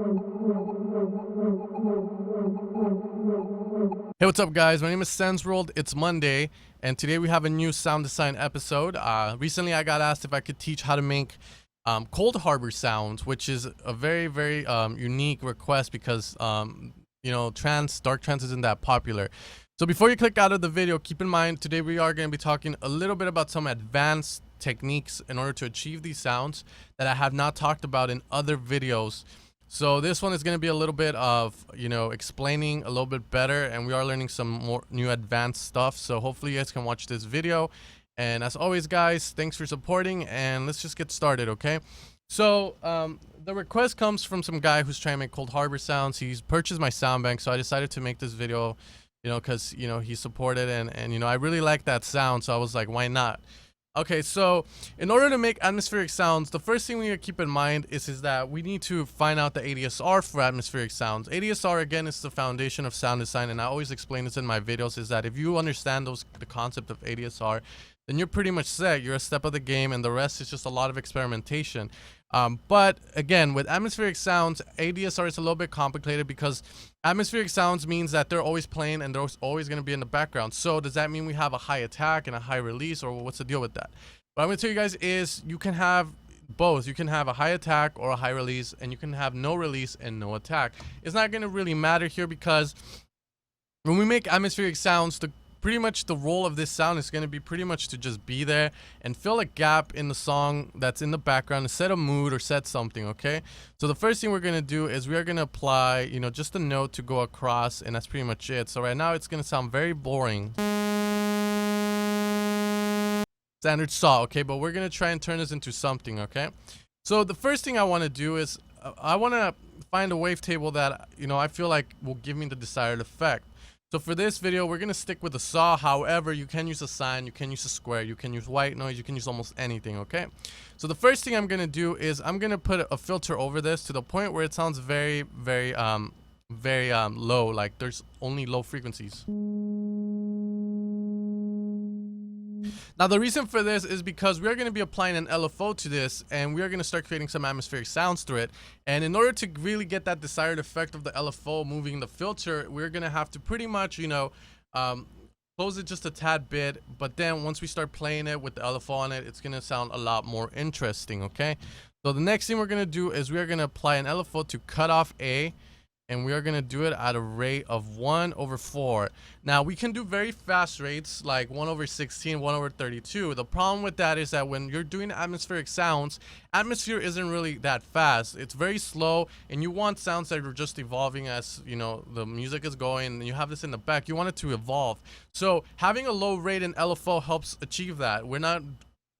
Hey, what's up, guys? My name is Sensworld. It's Monday, and today we have a new sound design episode. Recently, I got asked if I could teach how to make Coldharbour sounds, which is a very unique request because dark trance isn't that popular. So before you click out of the video, keep in mind today we are going to be talking a little bit about some advanced techniques in order to achieve these sounds that I have not talked about in other videos. So this one is going to be a little bit of, explaining a little bit better, and we are learning some more new advanced stuff. So hopefully you guys can watch this video. And as always, guys, thanks for supporting, and let's just get started, okay? So the request comes from some guy who's trying to make Coldharbour sounds. He's purchased my sound bank, so I decided to make this video, because, he supported, and I really like that sound, so I was like, why not? Okay, so in order to make atmospheric sounds, the first thing we need to keep in mind is that we need to find out the ADSR for atmospheric sounds. ADSR, again, is the foundation of sound design, and I always explain this in my videos, is that if you understand the concept of ADSR, then you're pretty much set. You're a step of the game, and the rest is just a lot of experimentation. But again, with atmospheric sounds, ADSR is a little bit complicated because atmospheric sounds means that they're always playing and they're always going to be in the background. So does that mean we have a high attack and a high release, or what's the deal with that? What I'm going to tell you guys is you can have both. You can have a high attack or a high release, and you can have no release and no attack. It's not going to really matter here because when we make atmospheric sounds, pretty much the role of this sound is going to be pretty much to just be there and fill a gap in the song that's in the background and set a mood or set something, okay? So the first thing we're going to do is we are going to apply, just a note to go across, and that's pretty much it. So right now it's going to sound very boring. Standard saw, okay? But we're going to try and turn this into something, okay? So the first thing I want to do is I want to find a wavetable that, I feel like will give me the desired effect. So for this video, we're going to stick with the saw. However, you can use a sine, you can use a square, you can use white noise, you can use almost anything, okay? So the first thing I'm going to do is I'm going to put a filter over this to the point where it sounds very low, like there's only low frequencies. Now, the reason for this is because we are going to be applying an LFO to this, and we are going to start creating some atmospheric sounds through it. And in order to really get that desired effect of the LFO moving the filter, we're going to have to pretty much, close it just a tad bit. But then once we start playing it with the LFO on it, it's going to sound a lot more interesting, okay? So the next thing we're going to do is we are going to apply an LFO to cut off A, and we are going to do it at a rate of 1/4. Now, we can do very fast rates like 1/16, 1/32. The problem with that is that when you're doing atmospheric sounds, atmosphere isn't really that fast. It's very slow, and you want sounds that are just evolving as, the music is going, and you have this in the back. You want it to evolve. So having a low rate in LFO helps achieve that. We're not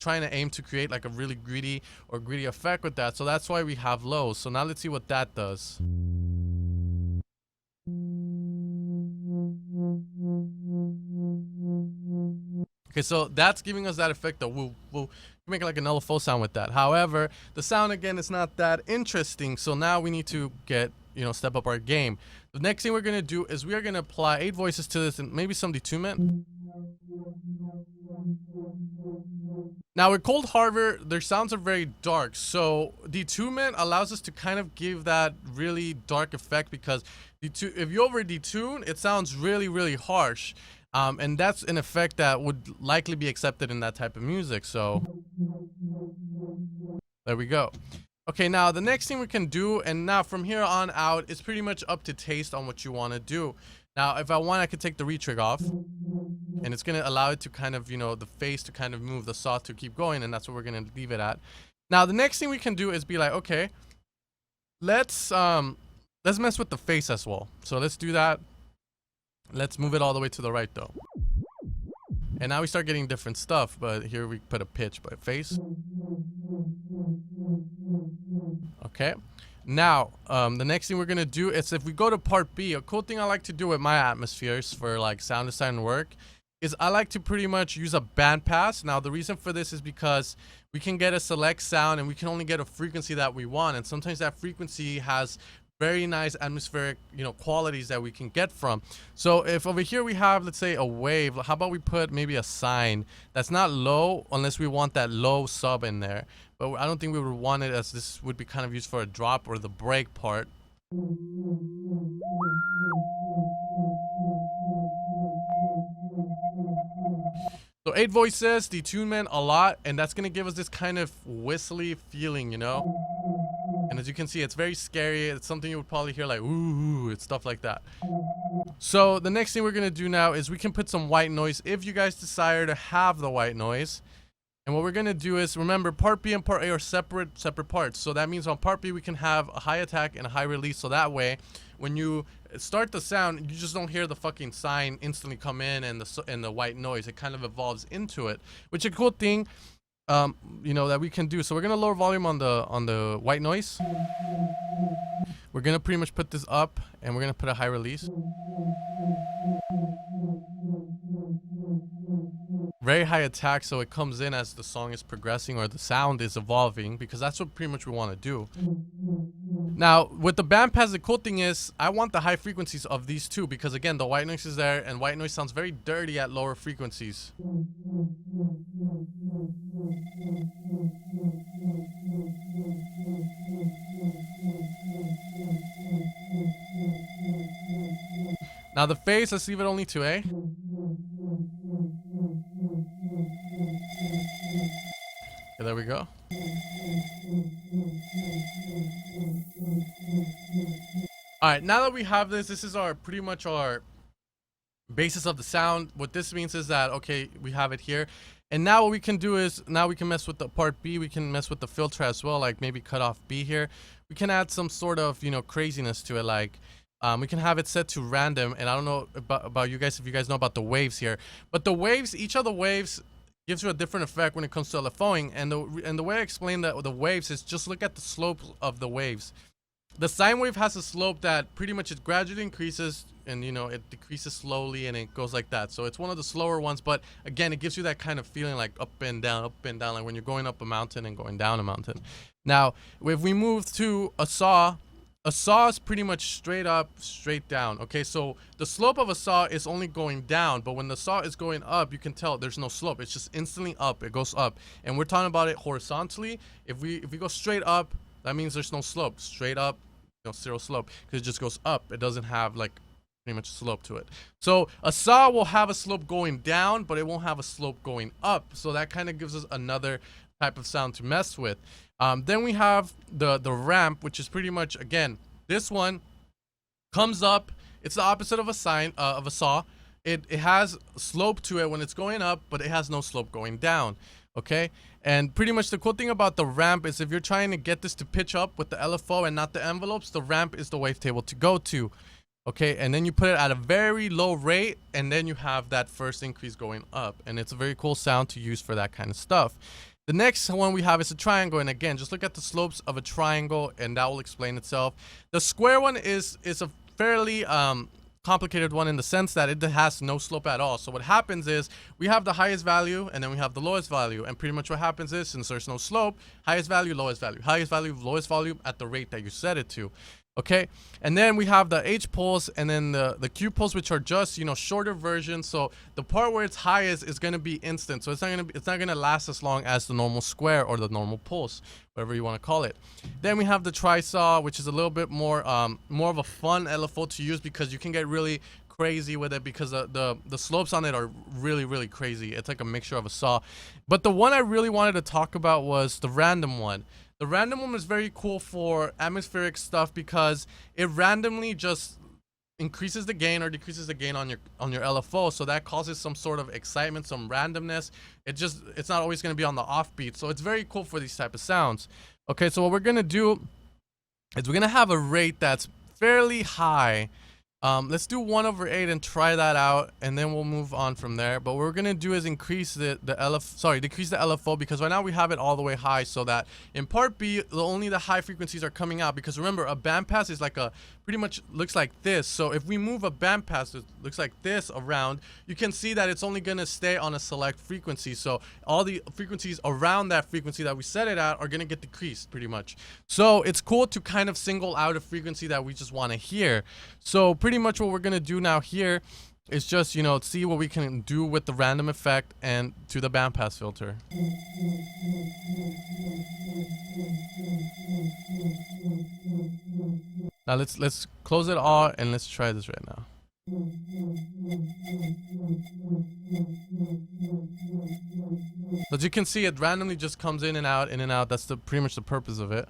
trying to aim to create like a really gritty effect with that. So that's why we have lows. So now let's see what that does. Okay, so that's giving us that effect of we'll make like an LFO sound with that. However, the sound again is not that interesting. So now we need to get, step up our game. The next thing we're gonna do is we are gonna apply 8 voices to this and maybe some detunement. Now with Coldharbour, their sounds are very dark, so detunement allows us to kind of give that really dark effect because if you over detune, it sounds really harsh. And that's an effect that would likely be accepted in that type of music. So there we go. Okay, now the next thing we can do, and now from here on out, it's pretty much up to taste on what you want to do. Now, if I want, I could take the retrig off, and it's going to allow it to kind of, the face to kind of move, the saw to keep going, and that's what we're going to leave it at. Now, the next thing we can do is be like, okay, let's mess with the face as well. So let's do that. Let's move it all the way to the right though. And now we start getting different stuff, but here we put a pitch by face. Okay. Now, the next thing we're going to do is if we go to part B, a cool thing I like to do with my atmospheres for like sound design work is I like to pretty much use a bandpass. Now, the reason for this is because we can get a select sound and we can only get a frequency that we want. And sometimes that frequency has very nice atmospheric, qualities that we can get from. So if over here we have, let's say, a wave, how about we put maybe a sine that's not low unless we want that low sub in there. But I don't think we would want it, as this would be kind of used for a drop or the break part. So 8 voices, detunement a lot, and that's gonna give us this kind of whistly feeling, you know? And as you can see, it's very scary. It's something you would probably hear like, ooh, it's stuff like that. So the next thing we're gonna do now is we can put some white noise if you guys desire to have the white noise. And what we're gonna do is, remember, part B and part A are separate parts. So that means on part B we can have a high attack and a high release. So that way, when you start the sound, you just don't hear the fucking sign instantly come in and the white noise. It kind of evolves into it, which is a cool thing, you know, that we can do. So we're gonna lower volume on the white noise. We're gonna pretty much put this up, and we're gonna put a high release. Very high attack, so it comes in as the song is progressing or the sound is evolving, because that's what pretty much we want to do. Now with the bandpass, the cool thing is I want the high frequencies of these two, because again, the white noise is there, and white noise sounds very dirty at lower frequencies. Now the phase, let's leave it only to A. Okay, there we go. Alright, now that we have this is our pretty much our basis of the sound. What this means is that, okay, we have it here. And now what we can do is, now we can mess with the part B, we can mess with the filter as well, like maybe cut off B here. We can add some sort of, you know, craziness to it, like we can have it set to random. And I don't know about you guys, if you guys know about the waves here, but the waves, each of the waves gives you a different effect when it comes to LFOing. And the way I explain that with the waves is just look at the slope of the waves. The sine wave has a slope that pretty much it gradually increases, and you know, it decreases slowly, and it goes like that. So it's one of the slower ones, but again, it gives you that kind of feeling like up and down, like when you're going up a mountain and going down a mountain. Now if we move to a saw is pretty much straight up, straight down. Okay, so the slope of a saw is only going down, but when the saw is going up, you can tell there's no slope. It's just instantly up. It goes up, and we're talking about it horizontally. If we go straight up, that means there's no slope. Straight up, you know, zero slope, because it just goes up. It doesn't have like pretty much a slope to it. So a saw will have a slope going down, but it won't have a slope going up. So that kind of gives us another type of sound to mess with. Then we have the ramp, which is pretty much, again, this one comes up. It's the opposite of a saw. It has slope to it when it's going up, but it has no slope going down. Okay, and pretty much the cool thing about the ramp is if you're trying to get this to pitch up with the LFO and not the envelopes, the ramp is the wavetable to go to. Okay, and then you put it at a very low rate, and then you have that first increase going up, and it's a very cool sound to use for that kind of stuff. The next one we have is a triangle, and again, just look at the slopes of a triangle, and that will explain itself. The square one is a fairly complicated one in the sense that it has no slope at all. So what happens is we have the highest value, and then we have the lowest value, and pretty much what happens is, since there's no slope, highest value, lowest value, highest value, lowest value at the rate that you set it to. Okay, and then we have the H pulse, and then the Q pulse, which are just, you know, shorter versions. So the part where it's highest is going to be instant, so it's not going to last as long as the normal square or the normal pulse, whatever you want to call it. Then we have the tri-saw, which is a little bit more of a fun LFO to use, because you can get really crazy with it, because the slopes on it are really crazy. It's like a mixture of a saw. But the one I really wanted to talk about was the random one. The random one is very cool for atmospheric stuff, because it randomly just increases the gain or decreases the gain on your LFO, so that causes some sort of excitement, some randomness. It's not always going to be on the offbeat, so it's very cool for these type of sounds. Okay, so what we're going to do is we're going to have a rate that's fairly high. Let's do 1/8 and try that out, and then we'll move on from there. But what we're gonna do is decrease the LFO, because right now we have it all the way high, so that in part B, only the high frequencies are coming out. Because remember, a bandpass is like pretty much looks like this. So if we move a bandpass that looks like this around, you can see that it's only gonna stay on a select frequency. So all the frequencies around that frequency that we set it at are gonna get decreased pretty much. So it's cool to kind of single out a frequency that we just want to hear. So pretty much what we're gonna do now here is just, you know, see what we can do with the random effect and to the bandpass filter. Now let's close it all and let's try this right now. As you can see, it randomly just comes in and out, in and out. That's pretty much the purpose of it.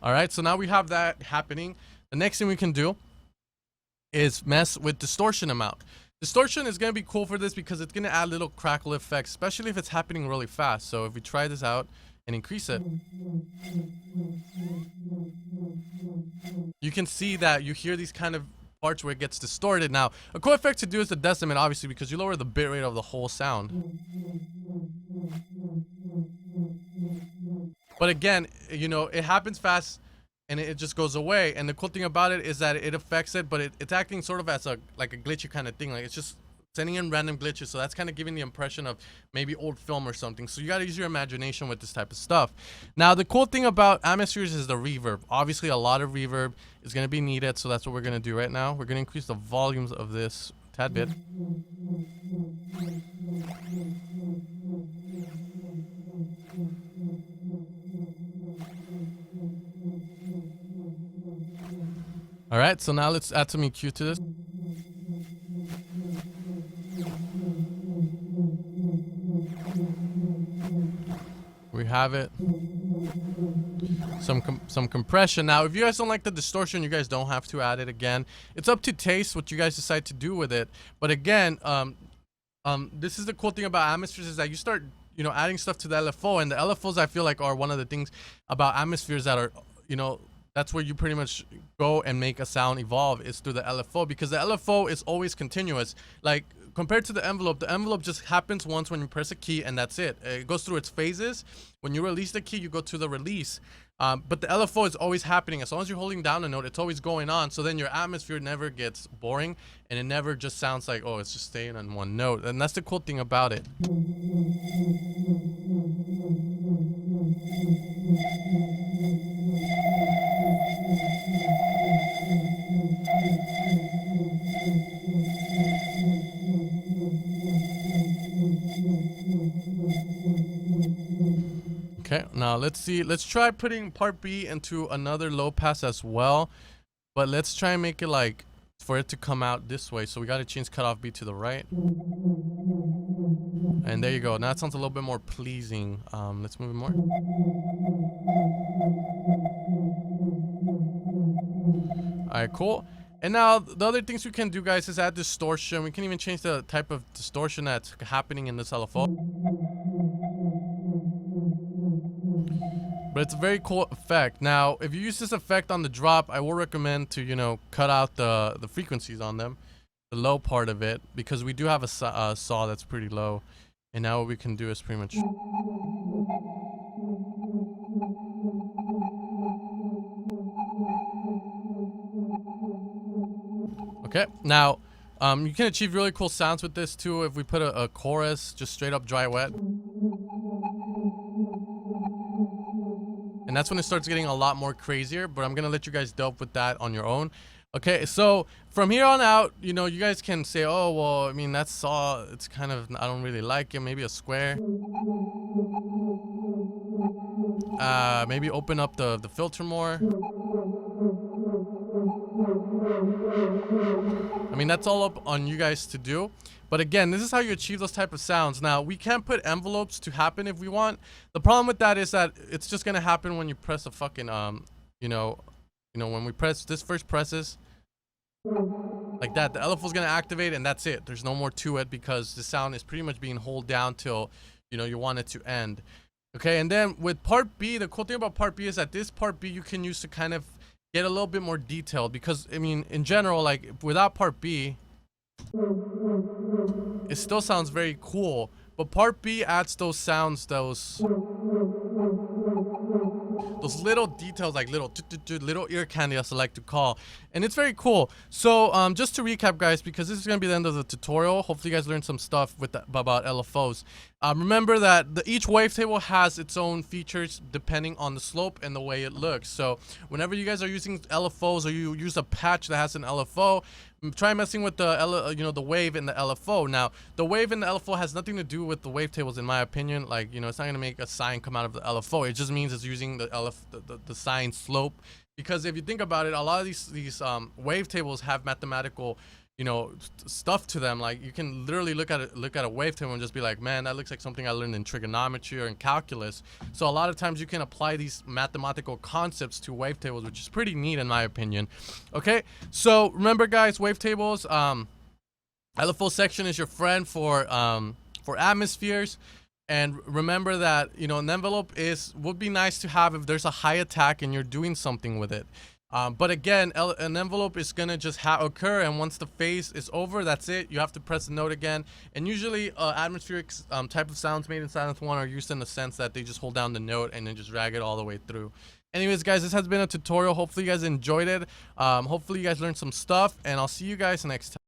All right, so now we have that happening. The next thing we can do is mess with distortion amount. Distortion is going to be cool for this because it's going to add little crackle effects, especially if it's happening really fast. So if we try this out and increase it, you can see that you hear these kind of parts where it gets distorted. Now, a cool effect to do is the deciment, obviously, because you lower the bitrate of the whole sound. But again, you know, it happens fast and it just goes away. And the cool thing about it is that it affects it, but it's acting sort of as like a glitchy kind of thing. Like it's just sending in random glitches. So that's kind of giving the impression of maybe old film or something. So you got to use your imagination with this type of stuff. Now, the cool thing about Atmospheres is the reverb. Obviously, a lot of reverb is going to be needed. So that's what we're going to do right now. We're going to increase the volumes of this a tad bit. All right, so now let's add some EQ to this. We have it. Some compression. Now, if you guys don't like the distortion, you guys don't have to add it again. It's up to taste what you guys decide to do with it. But again, this is the cool thing about Atmospheres is that you start, you know, adding stuff to the LFO, and the LFOs I feel like are one of the things about Atmospheres that are, you know, that's where you pretty much go and make a sound evolve is through the LFO, because the LFO is always continuous. Like compared to the envelope just happens once when you press a key and that's it. It goes through its phases. When you release the key, you go to the release. But the LFO is always happening. As long as you're holding down a note, it's always going on. So then your atmosphere never gets boring and it never just sounds like, oh, it's just staying on one note. And that's the cool thing about it. Okay, now let's see. Let's try putting part B into another low pass as well. But let's try and make it like for it to come out this way. So we got to change cutoff B to the right. And there you go. Now it sounds a little bit more pleasing. Let's move it more. All right, cool. And now the other things we can do, guys, is add distortion. We can even change the type of distortion that's happening in this LFO. But it's a very cool effect. Now, if you use this effect on the drop, I will recommend to, you know, cut out the frequencies on them, the low part of it, because we do have a saw that's pretty low. And now what we can do is pretty much... Okay, now, you can achieve really cool sounds with this too if we put a chorus, just straight up dry wet. And that's when it starts getting a lot more crazier, but I'm going to let you guys dope with that on your own. Okay, so from here on out, you know, you guys can say, oh, well, I mean, that saw, it's kind of, I don't really like it. Maybe a square. Maybe open up the filter more. I mean, that's all up on you guys to do. But again, this is how you achieve those type of sounds. Now, we can put envelopes to happen if we want. The problem with that is that it's just going to happen when you press a fucking, you know, when we press, this first presses, like that, the LFO is going to activate and that's it. There's no more to it because the sound is pretty much being held down till, you know, you want it to end. Okay, and then with part B, the cool thing about part B is that this part B you can use to kind of get a little bit more detailed because, I mean, in general, like without part B, it still sounds very cool, but part B adds those sounds, those little details, like little ear candy, as I like to call, and it's very cool. So just to recap, guys, because this is going to be the end of the tutorial, hopefully you guys learned some stuff with about LFOs. Remember that each wavetable has its own features depending on the slope and the way it looks. So whenever you guys are using LFOs or you use a patch that has an LFO, try messing with the the wave in the LFO. Now, the wave in the LFO has nothing to do with the wavetables, in my opinion. Like, it's not gonna make a sine come out of the LFO. It just means it's using the sine slope. Because if you think about it, a lot of these wavetables have mathematical, stuff to them. Like, you can literally look at a wavetable and just be like, man, that looks like something I learned in trigonometry or in calculus. So a lot of times you can apply these mathematical concepts to wavetables, which is pretty neat in my opinion. Okay, so remember guys, wavetables, LFO section is your friend for atmospheres. And remember that, an envelope would be nice to have if there's a high attack and you're doing something with it. But again, an envelope is gonna just occur, and once the phase is over, that's it. You have to press the note again. And usually, atmospheric type of sounds made in Silence One are used in the sense that they just hold down the note and then just drag it all the way through. Anyways, guys, this has been a tutorial. Hopefully, you guys enjoyed it. Hopefully, you guys learned some stuff, and I'll see you guys next time.